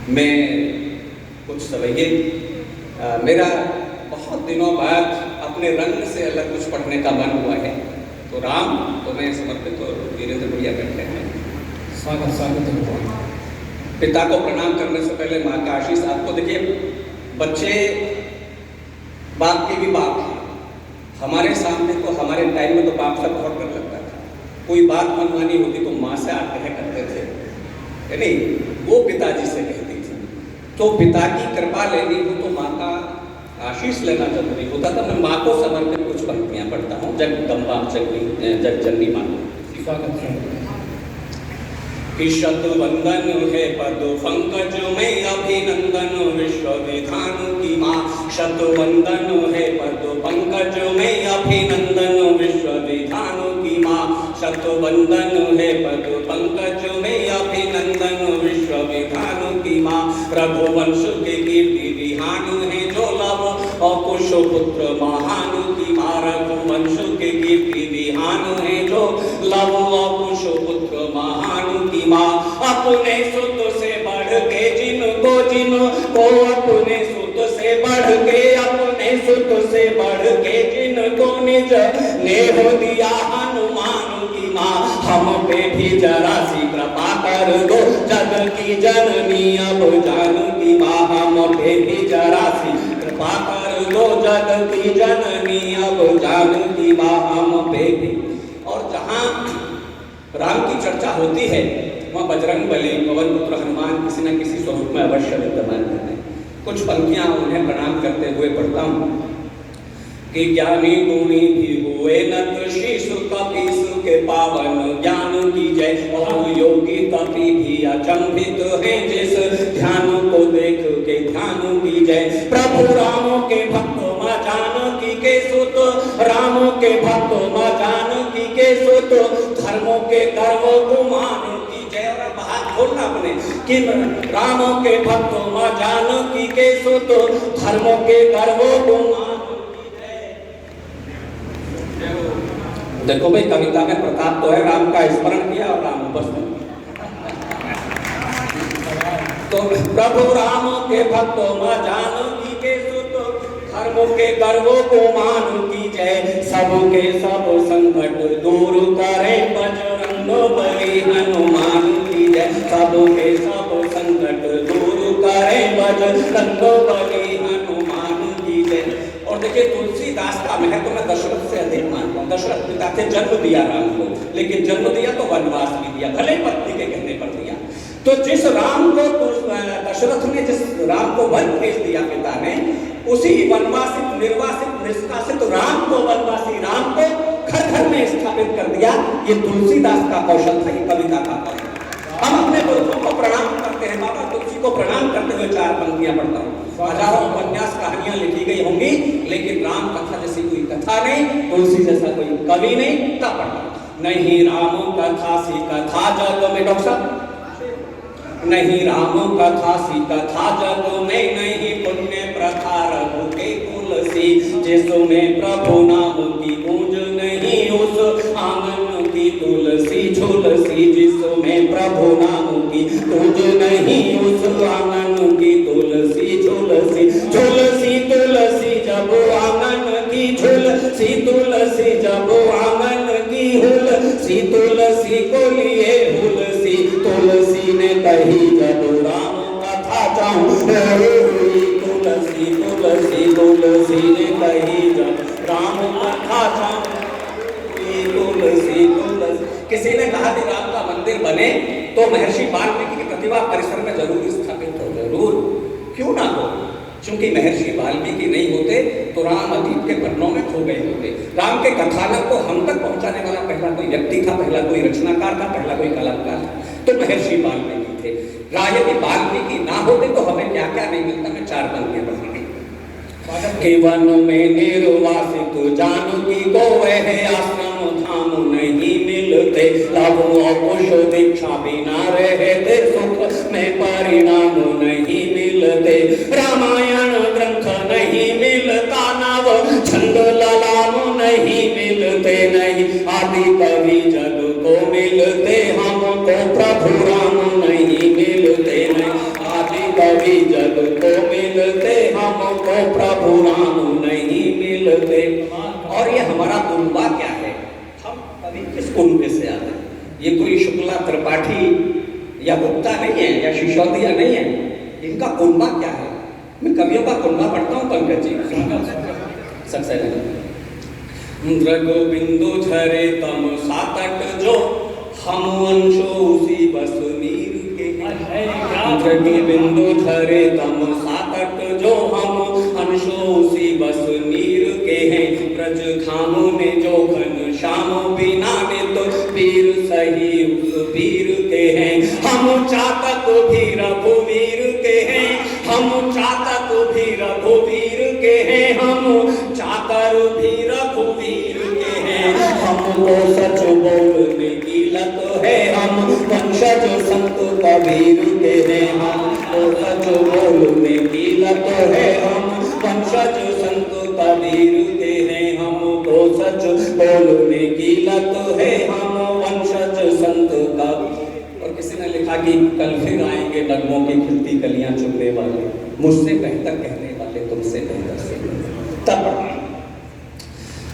मैं कुछ सवैये मेरा बहुत दिनों बाद अपने रंग से अलग कुछ पढ़ने का मन हुआ है, तो राम तो मैं समर्पित और वीरेंद्र भैया बैठे हैं। स्वागत है। पिता को प्रणाम करने से पहले माँ का आशीष। आपको देखिए, बच्चे बाप की भी बाप है। हमारे सामने तो हमारे टाइम में तो बाप से बहुत डर लगता था। कोई बात मनवानी होती तो माँ से आग्रह करते थे, नहीं वो पिताजी से कहती थी। तो पिता की कृपा लेनी हो तो माँ का आशीष लेना जरूरी होता था। मैं माँ को समर्पित कुछ पंक्तियाँ पढ़ता हूँ। जगदम्बा जग जननी माँ स्वागत है। शत वंदन है पद पंकज में अभिनंदन विश्व विधान की माँ। शत वंदन है पद पंकज में अभिनंदन विश्व विधान की माँ। शत वंदन है पद पंकज में अभिनंदन विश्व विधान की माँ। रघुवंश के कीर्ति विहान है जो लव और कुश पुत्र महान की माँ। रघुवंश के कीर्ति विहान है जो लव और कुश पुत्र महान की माँ। अपने सुत से बढ़ के जिनको अपने सुत से बढ़ के अपने सुत से बढ़ के जिनको निज नेह दिया हनुमान की माँ। हम पे भी जरा सी कृपा कर दो जग की जननी अब जानकी माँ। हम पे भी जरा सी कृपा कर दो जग की जननी अब जानकी माँ। हम पे भी। और जहाँ राम की चर्चा होती है वहाँ बजरंग बली पवन पुत्र हनुमान किसी न किसी स्वरूप में अवश्य विद्यमान रहते हैं। कुछ पंक्तियाँ उन्हें प्रणाम करते हुए पढ़ता हूँ कि ज्ञानी गुणी भी हुए नत शीश कपीस के पावन ज्ञान की जय। और योगी कपि भी अचंभित हैं जिस ध्यान को देख के ध्यान की जय। प्रभु राम के भक्त माँ जानकी के सुत राम के भक्त माँ जानकी के सुत धर्मों के गर्व गुमान की जय। और बात खोलना अपने कि राम के भक्त माँ जानकी के सुत धर्मों के गर्व गुमान। देखो भाई, कविता में प्रताप तो है, राम का स्मरण किया और राम उपस्थित। तो प्रभु राम के भक्त माँ जानकी के सुत धर्मों के गर्वों को मान की जय। सबके सब संकट दूर करे बजरंग बली हनुमान की जय। सबके सब संकट दूर करे बजरंग बली हनुमान की जय। और देखिए, तुलसीदास का महत्व मैं दशरथ से अधिक मानता हूँ। दशरथ पिता थे, जन्म दिया राम को, लेकिन जन्म दिया तो वनवास भी दिया, भले पत्नी के कहने पर दिया। तो जिस राम को दशरथ ने जिस राम को वन भेज दिया पिता ने, उसी वनवासित निर्वासित निष्कासित राम को, वनवासी राम को घर घर में स्थापित कर दिया। ये तुलसीदास का कौशल था, ये कविता का कौशल। हम अपने पुरखों को प्रणाम करते हैं। बाबा तुलसी को प्रणाम करते हुए चार पंक्तियां पढ़ता हूँ। हजारों उपन्यास कहानियां लिखी गई होंगी, लेकिन राम कथा जैसी कोई कथा नहीं, तुलसी जैसा कोई कवि नहीं। तब पढ़ता नहीं राम कथा सी कथा जग में। डॉक्टर साहब, नहीं राम कथा सी कथा जग में, नहीं पुण्य प्रथा रघु के तुलसी। जिसमें प्रभु नाम की गूंज नहीं उस आंगन की तुलसी झुलसी। जिसमें प्रभु नाम की गूंज नहीं उस आंगन की तुलसी झुलसी। झुलसी तुलसी जब आंगन की झुलसी, तुलसी जब आंगन की हुलसी। तुलसी को लिए हुलसी, तुलसी ने कही जब राम कथा चाहूं। तुलसी तुलसी तुलसी ने कही जब राम कथा चाहूं। तुलसी तुलसी। किसी ने कहा कि राम का मंदिर बने तो महर्षि वाल्मीकि की प्रतिभा परिसर में जरूर स्थापित हो। जरूर, क्यों ना हो, क्योंकि महर्षि वाल्मीकि नहीं होते तो राम अतीत के पन्नों में खो गए होते। राम के कथानक को हम तक पहुंचाने वाला पहला कोई व्यक्ति था, पहला कोई रचनाकार था, पहला कोई कलाकार था, तो महर्षि वाल्मीकि थे। यदि वाल्मीकि ना होते तो हमें क्या क्या नहीं मिलता। मैं चार पंक्तियां पढ़ूंगी। कि वन में निर्वासित जानकी को वह आश्रम धाम नहीं मिलते। लव और कुश दीक्षा बिना रहते सुख में परिणाम नहीं मिलते। रामायण ग्रंथ नहीं मिलता, नव छंद ललाम नहीं मिलते। नहीं आदि कवि जग को मिलते, हमको प्रभु राम नहीं मिलते। नहीं आदि कवि जग को मिलते, हमको प्रभु राम नहीं मिलते। और ये हमारा कुनबा क्या है, हम कवि किस कुनबे से आते हैं? ये कोई शुक्ला त्रिपाठी या गुप्ता नहीं है या सिसोदिया नहीं है, इनका कुनबा क्या है? मैं कवियों का कुनबा पढ़ता हूँ पंकज जी। गोविंदो झरे तम सातट जो, हम अंशो उसी बस नीर के। बिंदु झरे तम सातट जो, हम अंशो उसी बस नीर के हैं। ब्रज धाम में जो घन श्याम बिना ने तो पीर सही उस पीर के हैं। हम चातक भी रघुवीर के हैं, हम चातक भी रघुवीर के हैं, हम चातर भी रघुवीर के हैं। हमको सच बोलने की लत है, हम वंशज संत कबीर के हैं। हमको सच बोलने की लत है, हम वंशज संत कबीर के हैं। हमको सच बोलने की लत है, हम वंशज संत कबीर। और किसी ने लिखा कि कल फिर आएंगे नगमों की खिलती कलियां चुनने वाले, मुझसे बेहतर कहने वाले तुमसे बेहतर से। तब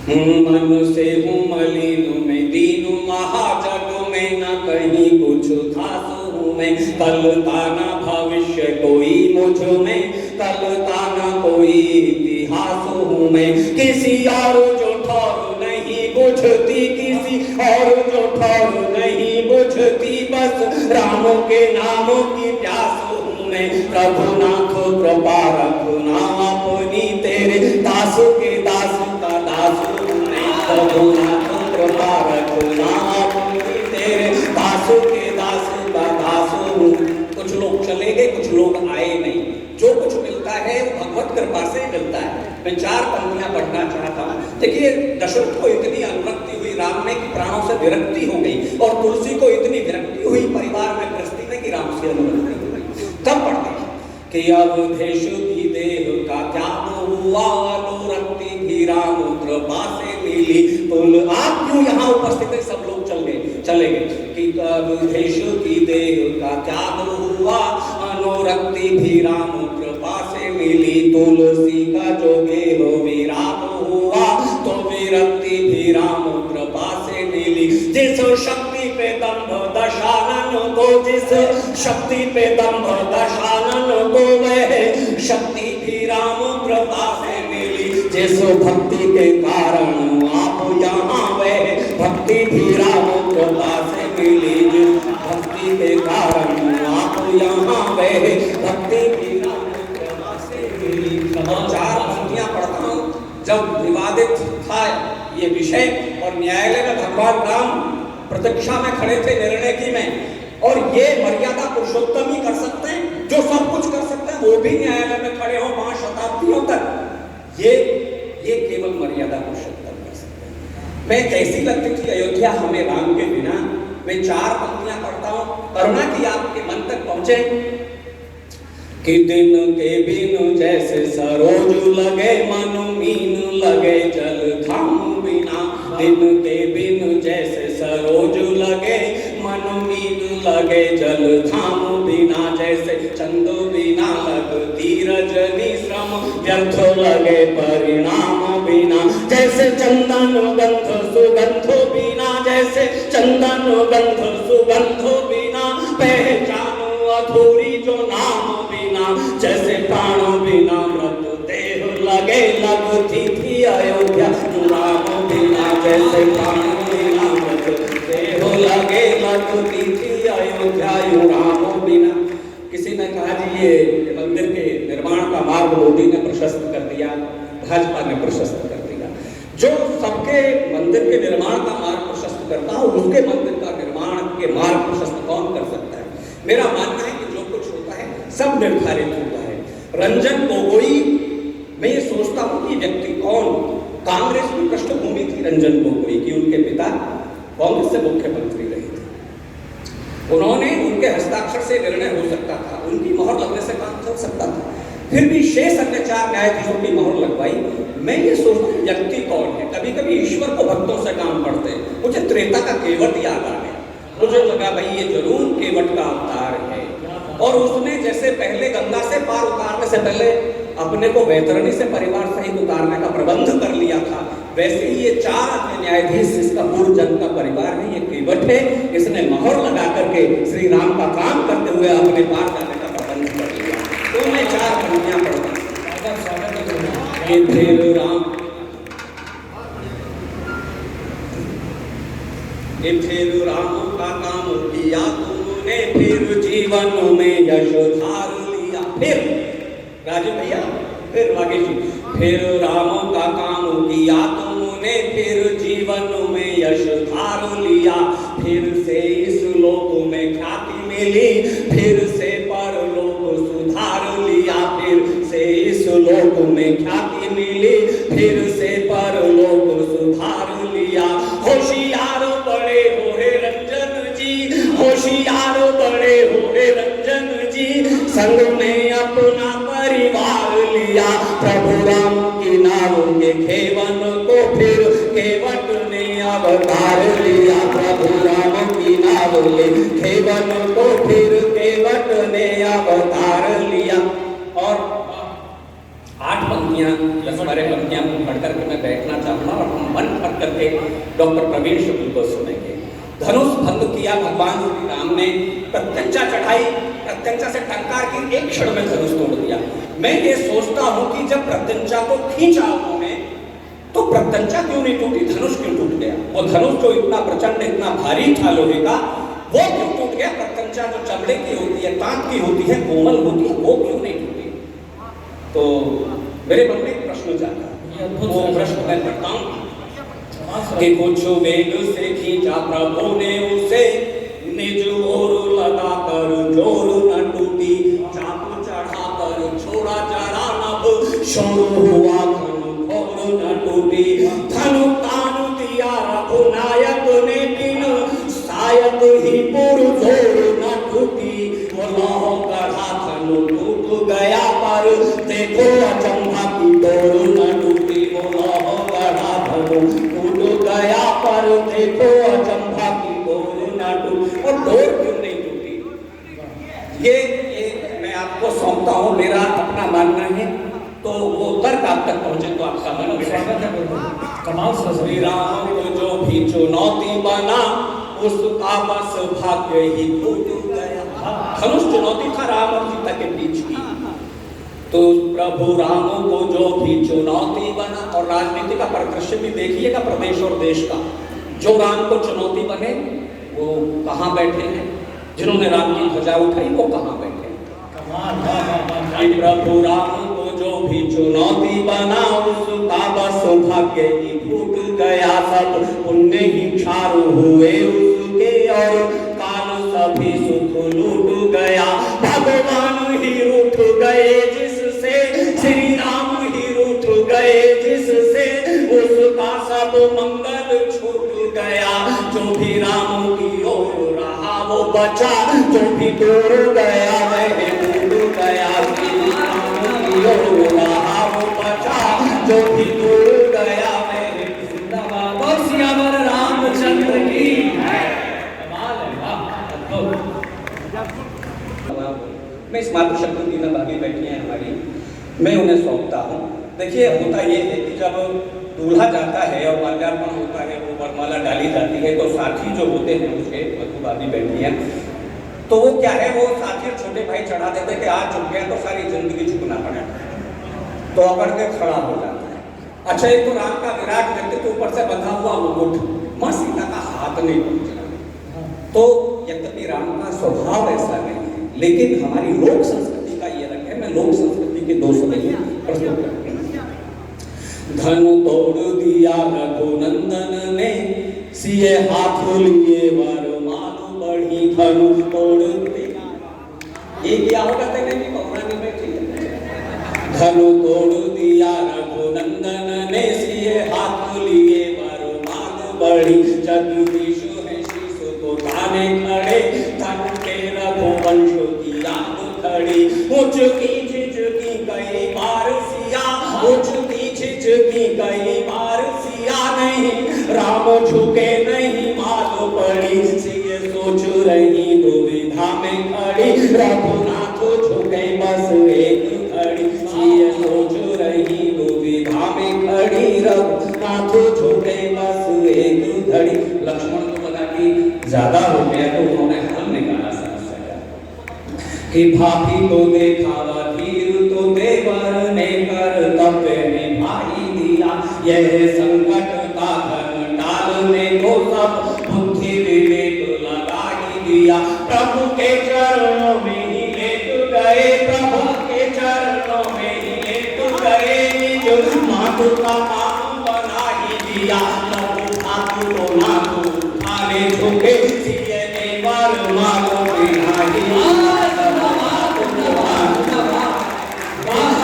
मन से हूँ मलिन में दीन, महाजग में न कहीं कुछ खास हूँ मैं। कल ताना भविष्य कोई मुझ में, कल ताना कोई इतिहास हूँ मैं। किसी और जो ठौर नहीं बुझती, किसी और जो ठौर नहीं बुझती, बस राम के नाम की प्यास हूँ मैं। रघुनाथ कृपा रखना अपनी, तेरे दास के दास का दास हूँ मैं। रघुनाथ कृपा रखना अपनी, तेरे दास के दास का दास हूँ। कुछ लोग चले गए, कुछ लोग आए नहीं। जो कुछ मिलता है वो भगवत कृपा से मिलता है। मैं 4 पंक्तियां पढ़ना चाहता हूँ। देखिए, दशरथ को इतनी अनुरक्ति हुई राम में कि प्राणों से विरक्ति हो गई, और तुलसी को इतनी विरक्ति हुई परिवार में गृहस्थी में कि राम से अनुरक्ति हो गई। तब पढ़ते हैं कि अवधेश की देह का त्याग हुआ, अनुरक्ति भी राम कृपा से मिली। तुल आप क्यों यहाँ उपस्थित है? सब लोग चले गए कि अवधेश की देह का त्याग हुआ, अनुरक्ति भी राम कृपा से मिली। तुलसी का जो गेह विराम हुआ, तो विरक्ति भी राम कृपा से मिली। जिस शक्ति पे दंभ दशानन को, जिस शक्ति पे दंभ दशानन को, वह शक्ति भी राम कृपा से मिली। जिस भक्ति के कारण आप यहाँ, वह भक्ति भी राम कृपा से मिली। जिस भक्ति के कारण आप यहाँ, वह भक्ति भी राम कृपा से मिली। 4 पंक्तियां पढ़ता हूँ। जब विवादित था ये विषय और न्यायालय में भगवान राम प्रतीक्षा में खड़े थे निर्णय की में, और ये मर्यादा पुरुषोत्तम ही कर सकते हैं, जो सब कुछ कर सकते हैं, वो भी न्यायालय में खड़े हो 5 शताब्दियों तक। ये केवल मर्यादा पुरुषोत्तम कर सकते हैं। मैं कैसी लगती थी अयोध्या हमें राम के बिना। मैं 4 पंक्तियां पढ़ता हूँ, करुणा की आपके मन तक पहुंचे। कि दिन के बिन जैसे सरोज लगे, मन मीन लगे जल धाम बिना। दिन के बिन जैसे सरोज लगे, मन मीन लगे जल धाम बिना। जैसे चंद बिना लगती रजनी, श्रम व्यर्थ लगे परिणाम बिना। जैसे चंदन गंध सुगंध बिना, जैसे चंदन गंध सुगंध बिना। पहचान अधूरी जो नाम बिना, जैसे प्राण बिना मृत देह लगे। लगती थी अयोध्या राम बिना, जैसे प्राण बिना मृत देह लगे। लगती थी अयोध्या राम बिना। किसी ने कहा जी ये मंदिर के निर्माण का मार्ग मोदी ने प्रशस्त कर दिया, भाजपा ने प्रशस्त कर दिया। जो सबके मंदिर के निर्माण का मार्ग प्रशस्त करता हो, उसके मंदिर का निर्माण के मार्ग प्रशस्त कौन कर सकता है? मेरा मानना है कि जो कुछ होता है सब निर्धारित होता है। रंजन गोगोई, मैं ये सोचता हूँ कि व्यक्ति कौन, कांग्रेस की पृष्ठभूमि थी रंजन गोगोई की, उनके पिता कांग्रेस से मुख्यमंत्री रहे थे। उन्होंने, उनके हस्ताक्षर से निर्णय हो सकता था, उनकी मोहर लगने से काम चल सकता था, फिर भी शेष अन्य 4 न्यायाधीशों की मोहर लगवाई। मैं ये सोचता हूँ व्यक्ति कौन है। कभी कभी ईश्वर को भक्तों से काम पड़ते हैं। मुझे त्रेता का केवट याद आ गया, मुझे लगा भाई ये जरूर केवट का अवतार है। और उसने जैसे पहले गंगा से पार उतारने से पहले अपने को वैतरणी से परिवार सहित उतारने का प्रबंध कर लिया था, वैसे ही ये 4 अपने न्यायाधीश, इसका पूर्व जन्म का परिवार है, ये केवट है, इसने मोहर लगा करके श्री राम का काम करते हुए अपने पार जाने का प्रबंध कर लिया। तो मैं 4 पंक्तियां पढ़ूंगा। ये फिर राम, ये फिर राम का काम किया तुमने, फिर जीवन में यश धार लिया। फिर राजू भैया, फिर वागे जी, फिर राम का काम किया तुमने, फिर जीवन में यश धार लिया, फिर से इस लोक में ख्याति मिली, फिर से परलोक सुधार लिया, फिर से इस लोक में ख्याति मिली, फिर से परलोक सुधार लिया। होशियार बड़े होए रंजन जी, होशियार बड़े होए रंजन जी, संग में अपना परिवार लिया, प्रभु राम की नाव के खेवन को फिर केवट ने अवतार लिया, प्रभु राम की नाव के खेवन को फिर केवट ने अवतार लिया। और 8 पंक्तियां, 10-12 पंक्तियां पढ़ करके मैं बैठना चाहूंगा और हम मन भर करके डॉक्टर प्रवीण शुक्ल को सुनेंगे। धनुष भंग किया भगवान श्री राम ने, प्रत्यंचा चढ़ाई, प्रत्यंचा से टंकार की, एक क्षण में धनुष तोड़ दिया। मैं ये सोचता हूं कि जब प्रत्यंचा को खींचा उन्होंने तो प्रत्यंचा क्यों नहीं टूटी, धनुष क्यों टूट गया? वो धनुष जो इतना प्रचंड, इतना भारी था लोहे का, वो क्यों टूट गया? प्रत्यंचा जो चमड़े की होती है, तांत की होती है, कोमल होती है, वो क्यों नहीं टूटी? तो मेरे मन में एक प्रश्न जाता है, वो प्रश्न मैं करता हूं कि कुछ वेग से खींचा प्रभु ने उसे, निज ओर लगा कर जोर न टूटी, चाप चढ़ा कर छोड़ा जरा नभ, शोर हुआ धनु घोर न टूटी, धनु तान दिया रघुनायक ने बिन, शायद ही पुरजोर न टूटी, लौह गढ़ा धनु टूट गया पर देखो अचंभा की डोर न टूटी, लौह गढ़ा धनु टूट गया पर देखो अचंभा की डोर न टूटी। और डोर क्यों नहीं टूटी? ये मैं आपको सौंपता हूं, मेरा अपना मानना है, तो वो तर्क आप तक पहुंचे तो आपका मन स्वागत है। कमाल श्री राम को जो भी चुनौती बना, उसका बस भाग्य ही टूट गया। धनुष चुनौती था राम और सीता के बीच की, तो प्रभु राम को जो भी चुनौती बना। और राजनीति का परिदृश्य भी देखिएगा प्रदेश और देश का, जो राम को चुनौती बने वो कहाँ बैठे हैं, जिन्होंने राम की ध्वजा उठाई वो कहाँ बैठे हैं। प्रभु राम को जो भी चुनौती बना, उसका बस भाग्य ही फूट गया, सब पुण्य ही क्षार हुए उसके, और काल सभी सुख लूट गया, भगवान ही रूठ गए जिससे, श्री राम ही रूठ गए जिससे, उसका सब मंगल छूट गया, जो भी राम की ओर रहा वो बचा, जो भी दूर गया वह टूट गया, श्री राम की ओर रहा वो बचा, जो भी दूर गया वह जिंदाबाद। और सियावर रामचंद्र की कमाल है। मैं इस मातृशक्ति की भाभी बैठी हैं हमारी, मैं उन्हें सौंपता हूँ। देखिए होता ये है कि जब दूल्हा जाता है और माल्यार्पण होता है, वो वरमाला डाली जाती है, तो साथी जो होते हैं उसके, वधू बैठी हैं, तो वो क्या है, वो साथी छोटे भाई चढ़ा देते हैं कि आज झुक गया तो सारी जिंदगी झुकना पड़ेगा, तो अकड़ के खड़ा हो जाता है। अच्छा, एक तो राम का विराट व्यक्तित्व, ऊपर से बंधा हुआ मुकुट, मां सीता का हाथ नहीं पहुंचा, तो यद्यपि राम का स्वभाव ऐसा नहीं है, लेकिन हमारी लोक संस्कृति का ये रंग है। मैं लोक संस्कृति के 2 शब्द प्रस्तुत करता हूं। धनु तोड़ दिया रघुनंदन ने, सिए हाथ लिए वरमाल बढ़ी, धनु तोड़ दिया। ये क्या होगा तेरे की पौराणिक में, ठीक है। धनु तोड़ दिया रघुनंदन ने, सिए हाथ लिए वरमाल बढ़ी, जगदीश है शीश को ताने खड़े, धनु के रघुवंश की आग खड़ी, उचकी झिझकी कई बार सिया, उचकी झिझकी कई बार सिया, नहीं राम झुके नहीं माल पड़ी, सिए सोच रही दुविधा विधा में खड़ी, रघुनाथ झुके बस एक घड़ी। ये सोच रही दुविधा में खड़ी, रघुनाथ झुके बस एक घड़ी। लक्ष्मण को पता कि ज्यादा हो गया तो उन्होंने हल निकाला समस्या का कि भाभी को देखावा धीर तो देवर ने कर्तव्य निभाई दिया। यह संकट का घन टालने को सब बुद्धि विवेक लगा ही दिया। प्रभु के चरणों में ही लेट गए, प्रभु के चरणों में ही लेट गए, निज मातु का काम बना ही दिया। प्रभु ठाकुर को नाथु आने झुके, सिए देवर मारो बिहारी।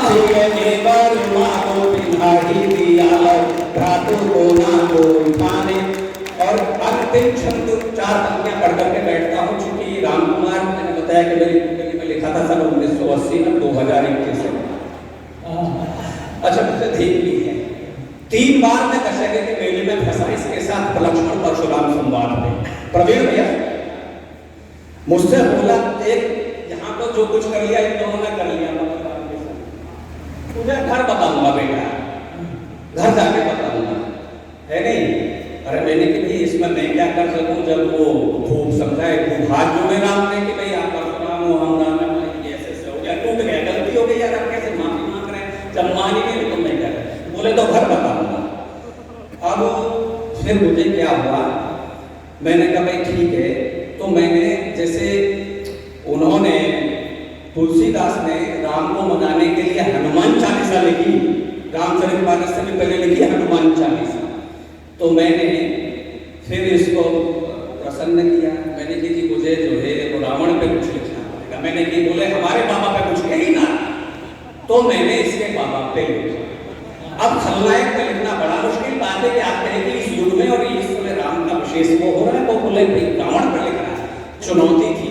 सिए देवर मारो बिहारी दिया, ठाकुर को नाथु उठाने। और अंतिम छंद 4 पंक्तियां पढ़ करके बैठता हूँ, चूंकि रामकुमार मैंने बताया कि मेरी कुंडली में लिखा था सन 1980 में 2021 में। अच्छा मुझे ठीक भी है। 3 बार मैं दशहरे के मेले में फंसा, इसके साथ लक्ष्मण परशुराम संवाद में। प्रवीण भैया मुझसे बोला, एक यहाँ तो जो कुछ कर लिया इन दोनों ने कर लिया, तुझे घर बताऊंगा बेटा, घर जाके बताऊंगा, है नहीं? अरे मैंने कि भाई इसमें मैं क्या कर सकूं, जब वो खूब समझाए, खूब हाथ जोड़े राम ने कि भाई आप परशुराम हो, हम राम हैं, ऐसे हो गया, टूट गया, गलती हो गई यार, आप कैसे माफी मांग रहे हैं? जब मान ही नहीं तो मैं क्या करें? बोले तो घर बताऊंगा। अब फिर मुझे क्या हुआ, मैंने कहा भाई ठीक है। तो मैंने जैसे उन्होंने तुलसीदास ने राम को मनाने के लिए हनुमान चालीसा लिखी, रामचरितमानस से भी पहले लिखी हनुमान चालीसा। तो मैंने फिर इसको प्रसन्न किया, मैंने कि जी मुझे जो है वो रावण पे कुछ लिखना पड़ेगा। मैंने कि बोले हमारे बाबा पे कुछ कही ना, तो मैंने इसके बाबा पे लिखा। अब खलनायक पे लिखना बड़ा मुश्किल बात है कि आप कहें कि इस युग में और इस समय राम का विशेष वो हो रहा है, तो बोले भाई रावण पे लिखना चुनौती थी।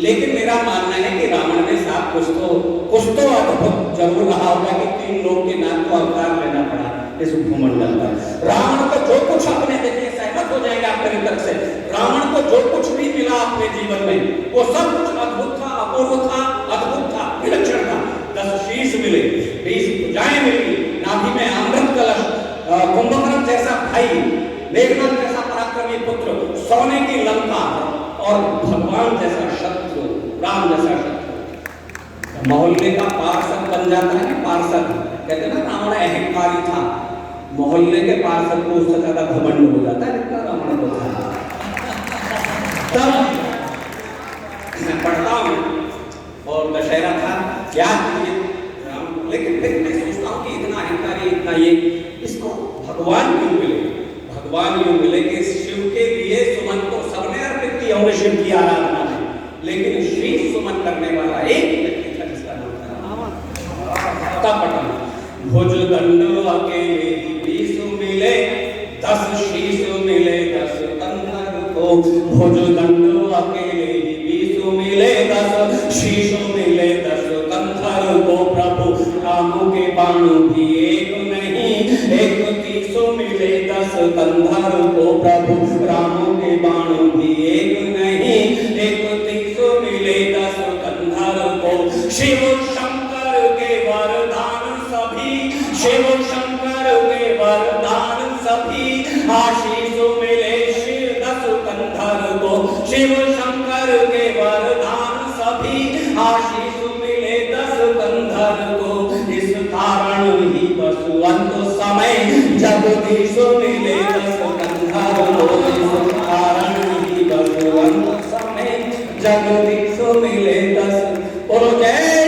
लेकिन मेरा मानना है कि रावण में साथ कुछ तो अद्भुत जरूर रहा होगा कि 3 लोग के नाम को अवतार लेना पड़ा इस भूमंडल पर। रावण को जो कुछ अपने, देखिए सहमत हो जाएगा आप मेरी तरफ से, रावण को जो कुछ भी मिला अपने जीवन में वो सब कुछ अद्भुत था, अपूर्व था, अद्भुत था, विलक्षण था। 10 शीश मिले, 20 भुजाएं मिली, नाभि में अमृत कलश, कुंभकर्ण जैसा भाई, मेघनाथ जैसा पराक्रमी पुत्र, सोने की लंका और भगवान जैसा शत्रु, राम जैसा शत्रु। मोहल्ले का पार्षद बन जाता है, पार्षद कहते हैं ना, रावण अहंकारी था, मोहल्ले के पार्षद को उससे ज्यादा घमंड हो जाता है जितना रावण को था। तब मैं पढ़ता हूँ और दशहरा था क्या, लेकिन फिर मैं सोचता हूँ कि इतना अहंकारी, इतना ये, इसको भगवान क्यों मिले? भगवान यूं मिले कि शिव के लिए सुमन तो सबने अर्पित किया होंगे शिव की आराधना में, लेकिन श्री सुमन करने वाला एक व्यक्ति था जिसका नाम था तपटन। भुज दंड अकेले 20 मिले, 10 शीश मिले 10 कंधर को। भुज दंड अकेले 20 मिले, 10 शीश मिले 10 कंधर को। प्रभु राम के बाण भी एक नहीं, 31 मिले 10 कंधर को। प्रभु राम के बाण भी एक नहीं, 31 मिले 10 कंधर को। शिव शंकर के वरदान सभी, शिव शंकर के वरदान सभी, आशीष मिले 10 कंधर को। शिव शंकर के वरदान सभी, आशीष मिले 10 कंधर को। इस कारण ही बसुअंत समय जगदीश मिले 10 कंधर को। इस कारण ही बसुअंत समय जगदीश मिले 10। बोलो जय